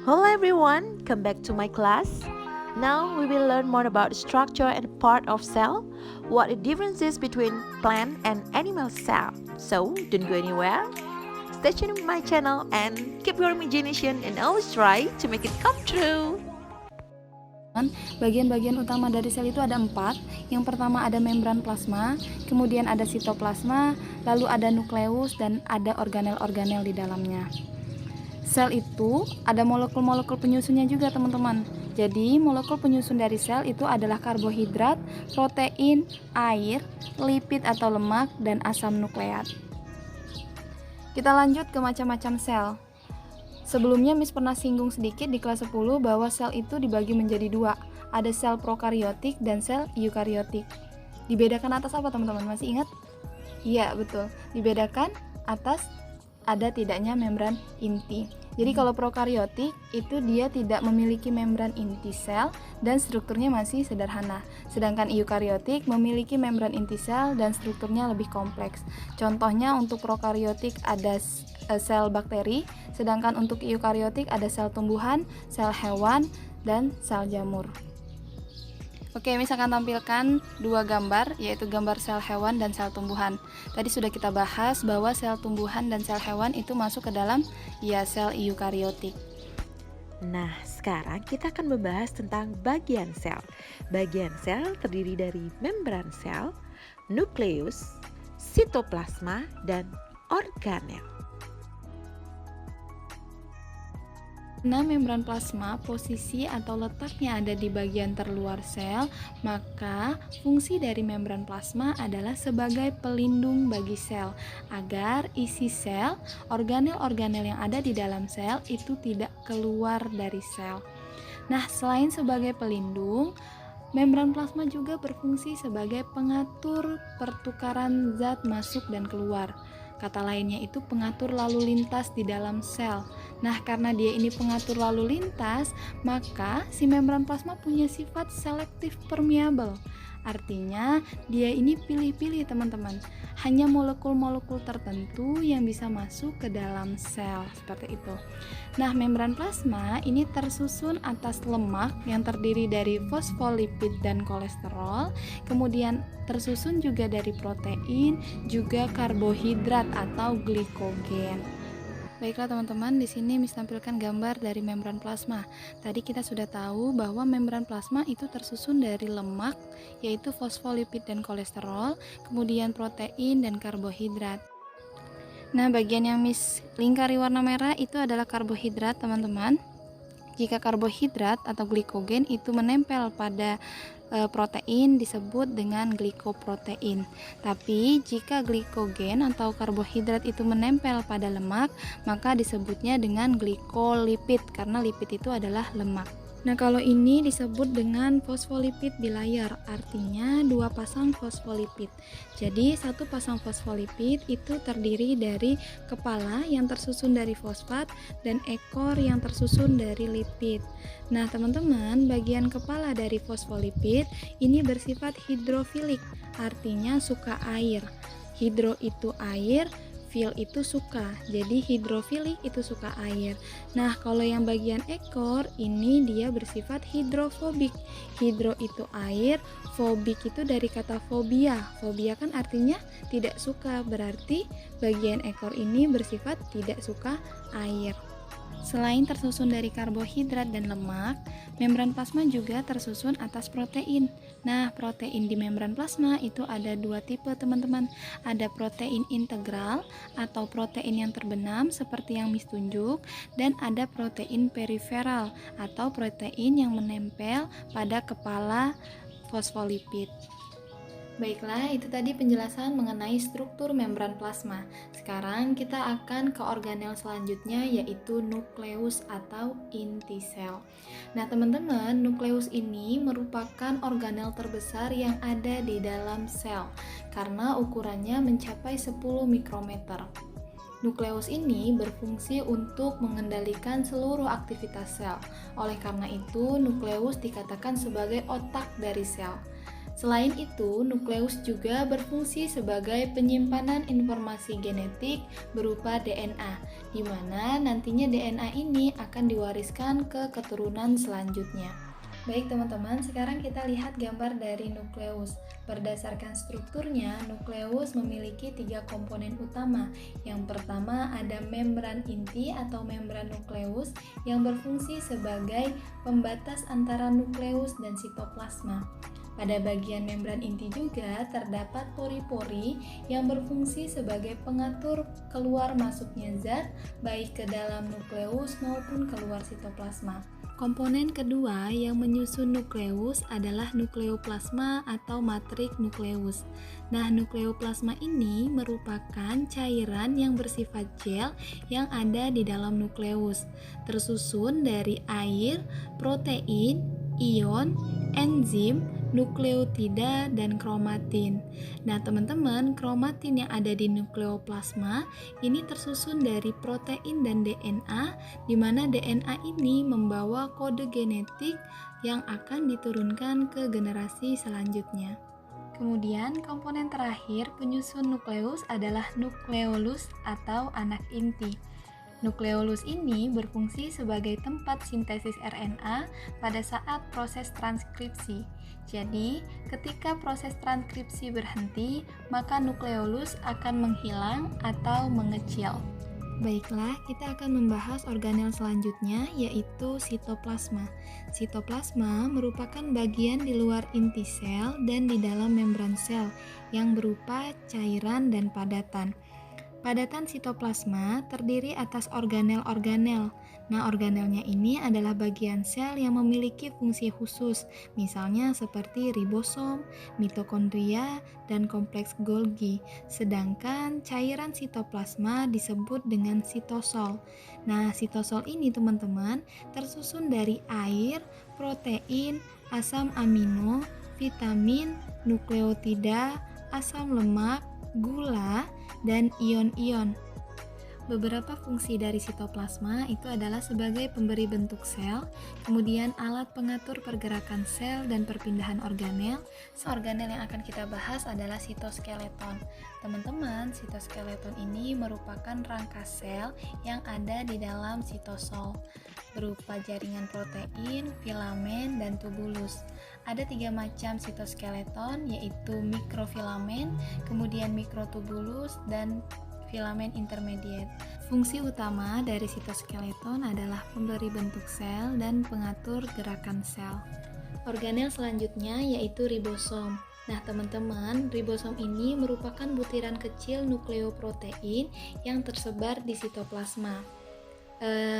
Hello everyone, come back to my class. Now we will learn more about structure and part of cell, what the difference is between plant and animal cell. So don't go anywhere. Stay tuned with my channel and keep your imagination and always try to make it come true. Bagian-bagian utama dari sel itu ada 4. Yang pertama ada membran plasma, kemudian ada sitoplasma, lalu ada nukleus, dan ada organel-organel di dalamnya. Sel itu ada molekul-molekul penyusunnya juga, teman-teman. Jadi molekul penyusun dari sel itu adalah karbohidrat, protein, air, lipid atau lemak, dan asam nukleat. Kita lanjut ke macam-macam sel. Sebelumnya Miss pernah singgung sedikit di kelas 10 bahwa sel itu dibagi menjadi 2. Ada sel prokariotik dan sel eukariotik. Dibedakan atas apa, teman-teman? Masih ingat? Iya, betul. Dibedakan atas ada tidaknya membran inti. Jadi kalau prokariotik itu dia tidak memiliki membran inti sel dan strukturnya masih sederhana. Sedangkan eukariotik memiliki membran inti sel dan strukturnya lebih kompleks. Contohnya untuk prokariotik ada sel bakteri, sedangkan untuk eukariotik ada sel tumbuhan, sel hewan, dan sel jamur. Oke, misalkan tampilkan dua gambar, yaitu gambar sel hewan dan sel tumbuhan. Tadi sudah kita bahas bahwa sel tumbuhan dan sel hewan itu masuk ke dalam sel eukariotik. Nah, sekarang kita akan membahas tentang bagian sel. Bagian sel terdiri dari membran sel, nukleus, sitoplasma, dan organel. Nah, membran plasma posisi atau letaknya ada di bagian terluar sel, maka fungsi dari membran plasma adalah sebagai pelindung bagi sel agar isi sel, organel-organel yang ada di dalam sel itu tidak keluar dari sel. Nah, selain sebagai pelindung, membran plasma juga berfungsi sebagai pengatur pertukaran zat masuk dan keluar. Kata lainnya itu pengatur lalu lintas di dalam sel. Nah, karena dia ini pengatur lalu lintas, maka si membran plasma punya sifat selektif permeable. Artinya, dia ini pilih-pilih, teman-teman. Hanya molekul-molekul tertentu yang bisa masuk ke dalam sel, seperti itu. Nah, membran plasma ini tersusun atas lemak yang terdiri dari fosfolipid dan kolesterol, kemudian tersusun juga dari protein, juga karbohidrat atau glikogen. Baiklah teman-teman, di sini Miss tampilkan gambar dari membran plasma. Tadi kita sudah tahu bahwa membran plasma itu tersusun dari lemak, yaitu fosfolipid dan kolesterol, kemudian protein dan karbohidrat. Nah, bagian yang Miss lingkari warna merah itu adalah karbohidrat, teman-teman. Jika karbohidrat atau glikogen itu menempel pada protein disebut dengan glikoprotein. Tapi jika glikogen atau karbohidrat itu menempel pada lemak, maka disebutnya dengan glikolipid karena lipid itu adalah lemak. Nah, kalau ini disebut dengan fosfolipid bilayar, artinya dua pasang fosfolipid. Jadi, satu pasang fosfolipid itu terdiri dari kepala yang tersusun dari fosfat dan ekor yang tersusun dari lipid. Nah, teman-teman, bagian kepala dari fosfolipid ini bersifat hidrofilik, artinya suka air. Hidro itu air, fil itu suka, jadi hidrofilik itu suka air. Nah, kalau yang bagian ekor ini dia bersifat hidrofobik. Hidro itu air, fobik itu dari kata fobia. Fobia kan artinya tidak suka, berarti bagian ekor ini bersifat tidak suka air. Selain tersusun dari karbohidrat dan lemak, membran plasma juga tersusun atas protein. Nah, protein di membran plasma itu ada dua tipe, teman-teman. Ada protein integral atau protein yang terbenam seperti yang Miss tunjuk, dan ada protein periferal atau protein yang menempel pada kepala fosfolipid. Baiklah, itu tadi penjelasan mengenai struktur membran plasma. Sekarang kita akan ke organel selanjutnya, yaitu nukleus atau inti sel. Nah, teman-teman, nukleus ini merupakan organel terbesar yang ada di dalam sel karena ukurannya mencapai 10 mikrometer. Nukleus ini berfungsi untuk mengendalikan seluruh aktivitas sel. Oleh karena itu, nukleus dikatakan sebagai otak dari sel. Selain itu, nukleus juga berfungsi sebagai penyimpanan informasi genetik berupa DNA, di mana nantinya DNA ini akan diwariskan ke keturunan selanjutnya. Baik teman-teman, sekarang kita lihat gambar dari nukleus. Berdasarkan strukturnya, nukleus memiliki 3 komponen utama. Yang pertama ada membran inti atau membran nukleus yang berfungsi sebagai pembatas antara nukleus dan sitoplasma. Pada bagian membran inti juga terdapat pori-pori yang berfungsi sebagai pengatur keluar masuknya zat baik ke dalam nukleus maupun keluar sitoplasma. Komponen kedua yang menyusun nukleus adalah nukleoplasma atau matrik nukleus. Nah, nukleoplasma ini merupakan cairan yang bersifat gel yang ada di dalam nukleus, tersusun dari air, protein, ion, enzim, nukleotida, dan kromatin. Nah, teman-teman, kromatin yang ada di nukleoplasma ini tersusun dari protein dan DNA, di mana DNA ini membawa kode genetik yang akan diturunkan ke generasi selanjutnya. Kemudian, komponen terakhir penyusun nukleus adalah nukleolus atau anak inti. Nukleolus ini berfungsi sebagai tempat sintesis RNA pada saat proses transkripsi. Jadi, ketika proses transkripsi berhenti, maka nukleolus akan menghilang atau mengecil. Baiklah, kita akan membahas organel selanjutnya, yaitu sitoplasma. Sitoplasma merupakan bagian di luar inti sel dan di dalam membran sel yang berupa cairan dan padatan. Padatan sitoplasma terdiri atas organel-organel. Nah, organelnya ini adalah bagian sel yang memiliki fungsi khusus, misalnya seperti ribosom, mitokondria, dan kompleks Golgi. Sedangkan cairan sitoplasma disebut dengan sitosol. Nah, sitosol ini teman-teman tersusun dari air, protein, asam amino, vitamin, nukleotida, asam lemak, gula, dan ion-ion. Beberapa fungsi dari sitoplasma itu adalah sebagai pemberi bentuk sel, kemudian alat pengatur pergerakan sel dan perpindahan organel. Organel yang akan kita bahas adalah sitoskeleton. Teman-teman, sitoskeleton ini merupakan rangka sel yang ada di dalam sitosol, berupa jaringan protein, filamen, dan tubulus. Ada 3 macam sitoskeleton, yaitu mikrofilamen, kemudian mikrotubulus, dan filamen intermediate. Fungsi utama dari sitoskeleton adalah pemberi bentuk sel dan pengatur gerakan sel. Organel selanjutnya yaitu ribosom. Nah, teman-teman, ribosom ini merupakan butiran kecil nukleoprotein yang tersebar di sitoplasma.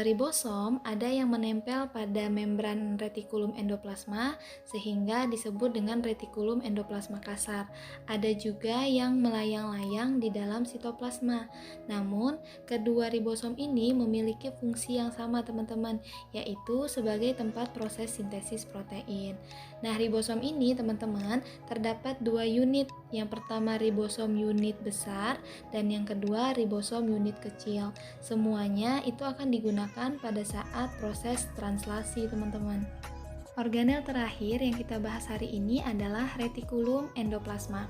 Ribosom ada yang menempel pada membran retikulum endoplasma sehingga disebut dengan retikulum endoplasma kasar. Ada juga yang melayang-layang di dalam sitoplasma. Namun, kedua ribosom ini memiliki fungsi yang sama teman-teman, yaitu sebagai tempat proses sintesis protein. Nah, ribosom ini teman-teman terdapat 2 unit. Yang pertama ribosom unit besar dan yang kedua ribosom unit kecil. Semuanya itu akan digunakan pada saat proses translasi teman-teman. Organel terakhir yang kita bahas hari ini adalah retikulum endoplasma.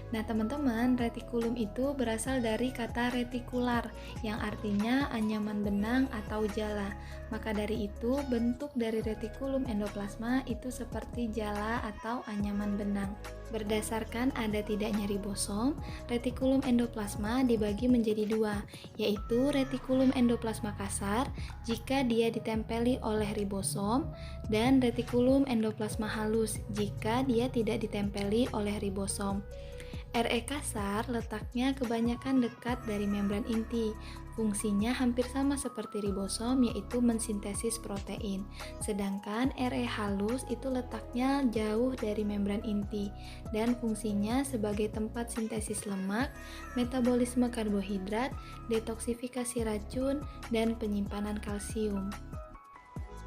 Nah teman-teman, retikulum itu berasal dari kata retikular yang artinya anyaman benang atau jala. Maka dari itu, bentuk dari retikulum endoplasma itu seperti jala atau anyaman benang. Berdasarkan ada tidaknya ribosom, retikulum endoplasma dibagi menjadi 2, yaitu retikulum endoplasma kasar jika dia ditempeli oleh ribosom dan retikulum endoplasma halus jika dia tidak ditempeli oleh ribosom. RE kasar letaknya kebanyakan dekat dari membran inti. Fungsinya hampir sama seperti ribosom, yaitu mensintesis protein. Sedangkan RE halus itu letaknya jauh dari membran inti dan fungsinya sebagai tempat sintesis lemak, metabolisme karbohidrat, detoksifikasi racun, dan penyimpanan kalsium.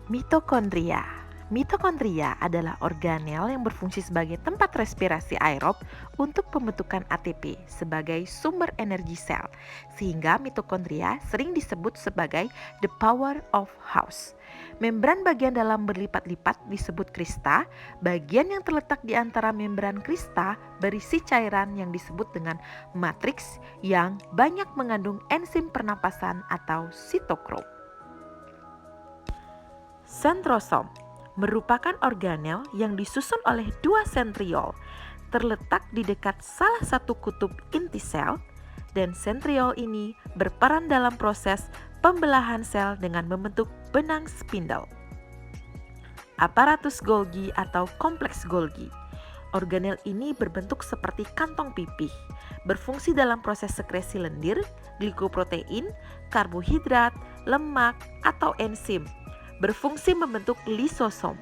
Mitokondria. Mitokondria adalah organel yang berfungsi sebagai tempat respirasi aerob untuk pembentukan ATP sebagai sumber energi sel, sehingga mitokondria sering disebut sebagai the power of house. Membran bagian dalam berlipat-lipat disebut krista. Bagian yang terletak di antara membran krista berisi cairan yang disebut dengan matriks yang banyak mengandung enzim pernapasan atau sitokrom. Sentrosom merupakan organel yang disusun oleh dua sentriol, terletak di dekat salah satu kutub inti sel, dan sentriol ini berperan dalam proses pembelahan sel dengan membentuk benang spindle. Aparatus Golgi atau kompleks Golgi. Organel ini berbentuk seperti kantong pipih, berfungsi dalam proses sekresi lendir, glikoprotein, karbohidrat, lemak, atau enzim. Berfungsi membentuk lisosom.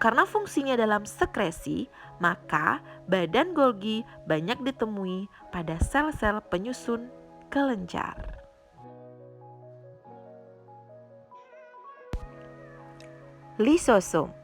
Karena fungsinya dalam sekresi, maka badan Golgi banyak ditemui pada sel-sel penyusun kelenjar. Lisosom.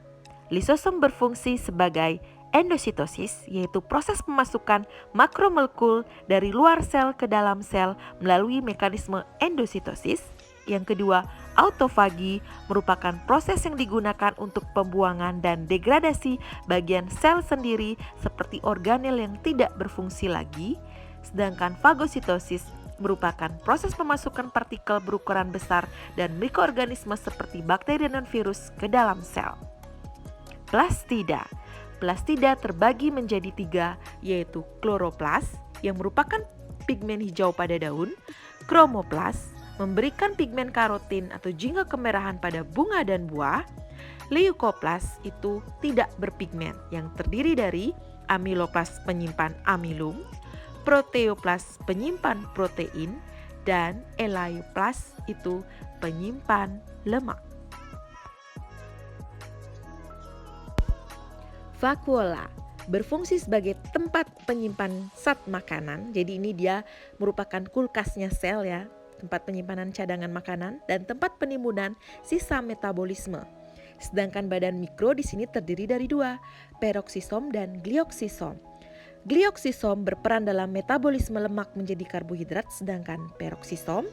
Lisosom berfungsi sebagai endositosis, yaitu proses pemasukan makromolekul dari luar sel ke dalam sel melalui mekanisme endositosis. Yang kedua, autofagi merupakan proses yang digunakan untuk pembuangan dan degradasi bagian sel sendiri seperti organel yang tidak berfungsi lagi. Sedangkan fagositosis merupakan proses pemasukan partikel berukuran besar dan mikroorganisme seperti bakteri dan virus ke dalam sel. Plastida. Plastida terbagi menjadi 3, yaitu kloroplas yang merupakan pigmen hijau pada daun, kromoplas memberikan pigmen karotin atau jingga kemerahan pada bunga dan buah, leukoplas itu tidak berpigmen yang terdiri dari amiloplas penyimpan amilum, proteoplas penyimpan protein, dan elaioplas itu penyimpan lemak. Vakuola berfungsi sebagai tempat penyimpan zat makanan. Jadi ini dia merupakan kulkasnya sel ya, tempat penyimpanan cadangan makanan dan tempat penimbunan sisa metabolisme. Sedangkan badan mikro di sini terdiri dari 2, peroksisom dan glioksisom. Glioksisom berperan dalam metabolisme lemak menjadi karbohidrat, sedangkan peroksisom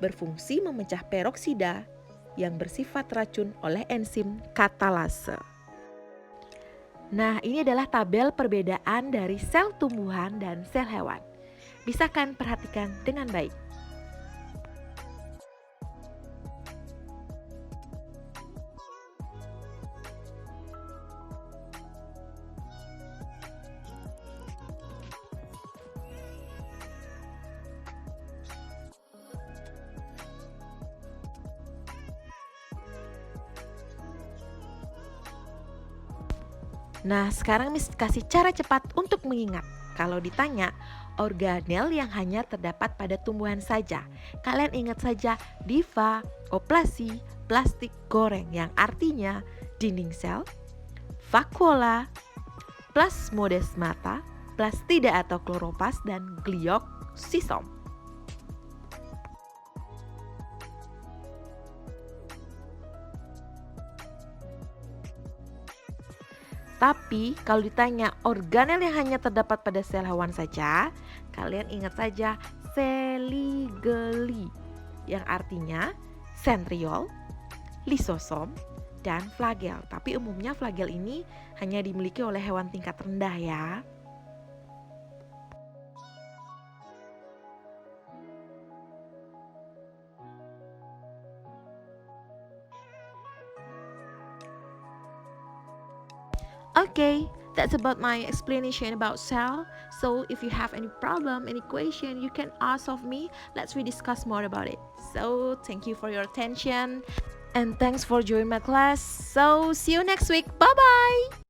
berfungsi memecah peroksida yang bersifat racun oleh enzim katalase. Nah, ini adalah tabel perbedaan dari sel tumbuhan dan sel hewan. Bisa kan perhatikan dengan baik? Nah, sekarang Miss kasih cara cepat untuk mengingat. Kalau ditanya, organel yang hanya terdapat pada tumbuhan saja. Kalian ingat saja diva, oplasi, plastik goreng yang artinya dinding sel, vakuola, plasmodesmata, plastida atau kloroplas, dan glioksisom. Tapi kalau ditanya organel yang hanya terdapat pada sel hewan saja, kalian ingat saja seligeli yang artinya sentriol, lisosom, dan flagel. Tapi umumnya flagel ini hanya dimiliki oleh hewan tingkat rendah ya. Okay, that's about my explanation about cell. So if you have any problem, any question, you can ask of me. Let's discuss more about it. So thank you for your attention and thanks for joining my class. So see you next week. Bye bye.